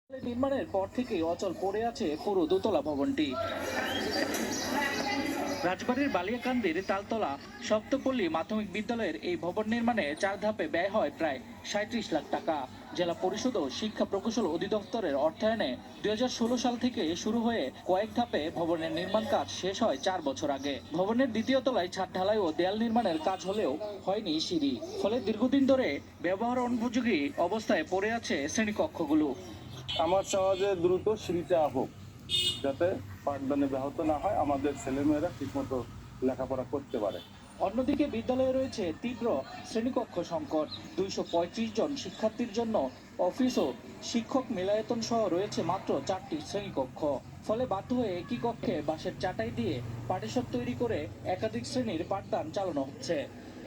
নির্মাণের পর থেকেই অচল পড়ে আছে পুরো দোতলা ভবনটি। রাজবাড়ীর বালিয়াকান্দির তালতলা সপ্তপল্লী মাধ্যমিক বিদ্যালয়ের এই ভবন নির্মাণে 4 ধাপে ব্যয় হয় প্রায় 37 লাখ টাকা। জেলা পরিষদ ও শিক্ষা প্রকৌশল অধিদপ্তরের অর্থায়নে 2016 সাল থেকে শুরু হয়ে কয়েক ধাপে ভবনের নির্মাণ কাজ শেষ হয় 4 বছর আগে। ভবনের দ্বিতীয় তলায় ছাদ ঢালাই ও দেয়াল নির্মাণের কাজ হলেও হয়নি সিঁড়ি, ফলে দীর্ঘদিন ধরে ব্যবহার অনুপযোগী অবস্থায় পড়ে আছে শ্রেণীকক্ষগুলো। আমার সহজে দ্রুত সিঁড়িটা হোক, যাতে পাঠদানে ব্যাহত না হয়, আমাদের ছেলেমেয়েরা ঠিকমতো লেখাপড়া করতে পারে। অন্যদিকে বিদ্যালয়ে রয়েছে তীব্র শ্রেণীকক্ষ সংকট। 235 জন শিক্ষার্থীর জন্য অফিস ও শিক্ষক মিলায়তন সহ রয়েছে মাত্র 4টি শ্রেণীকক্ষ। ফলে বাধ্য হয়ে একই কক্ষে বাঁশের চাটাই দিয়ে পাটিশন তৈরি করে একাধিক শ্রেণীর পাঠদান চালানো হচ্ছে।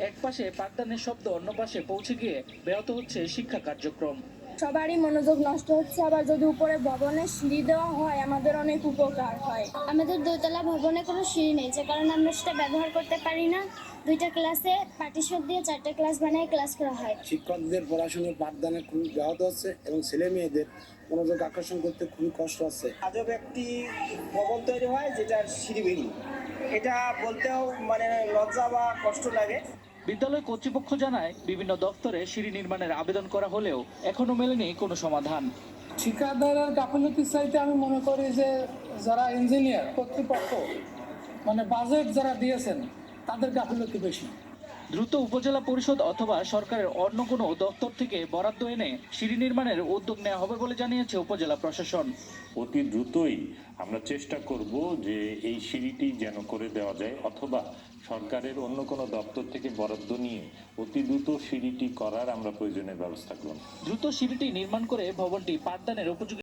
এক পাশে পাঠদানের শব্দ, অন্য পাশে পৌঁছে গিয়ে ব্যাহত হচ্ছে শিক্ষা কার্যক্রম। সবারই মনোযোগ নষ্ট হচ্ছে। আবার যদি উপরে ভবনে সিঁড়ি দেওয়া হয় আমাদের অনেক উপকার হয়। আমাদের দোতলা ভবনে কোনো সিঁড়ি নেই, যে কারণে আমরা সেটা ব্যবহার করতে পারি না। 2টা ক্লাসে পাটিশন দিয়ে 4টা ক্লাস বানিয়ে ক্লাস করা হয়। শিক্ষকদের পড়াশোনার পাঠদানে খুবই ব্যাহত হচ্ছে এবং ছেলে মেয়েদের মনোযোগ আকর্ষণ করতে খুবই কষ্ট হচ্ছে। আজব একটি ভবন তৈরি হয় যেটার সিঁড়ি ভেঙে, এটা বলতেও লজ্জা বা কষ্ট লাগে। বিদ্যালয় কর্তৃপক্ষ জানায় বিভিন্ন দপ্তরে সিঁড়ি নির্মাণের আবেদন করা হলেও এখনো মেলেনি কোনো সমাধান। ঠিকাদারের গাফিলতির চাইতে আমি মনে করি যে যারা ইঞ্জিনিয়ার কর্তৃপক্ষ বাজেট যারা দিয়েছেন তাদের গাফিলতি বেশি। দ্রুত উপজেলা পরিষদ অথবা সরকারের অন্য কোনো দপ্তর থেকে বরাদ্দ এনে সিঁড়ি নির্মাণের উদ্যোগ নেওয়া হবে বলে জানিয়েছে উপজেলা প্রশাসন। অতি দ্রুতই আমরা চেষ্টা করব যে এই সিঁড়িটি যেন করে দেওয়া যায়, অথবা সরকারের অন্য কোনো দপ্তর থেকে বরাদ্দ নিয়ে অতি দ্রুত সিঁড়িটি করার আমরা প্রয়োজনীয় ব্যবস্থা করব। দ্রুত সিঁড়িটি নির্মাণ করে ভবনটি পাঠদানের উপযোগী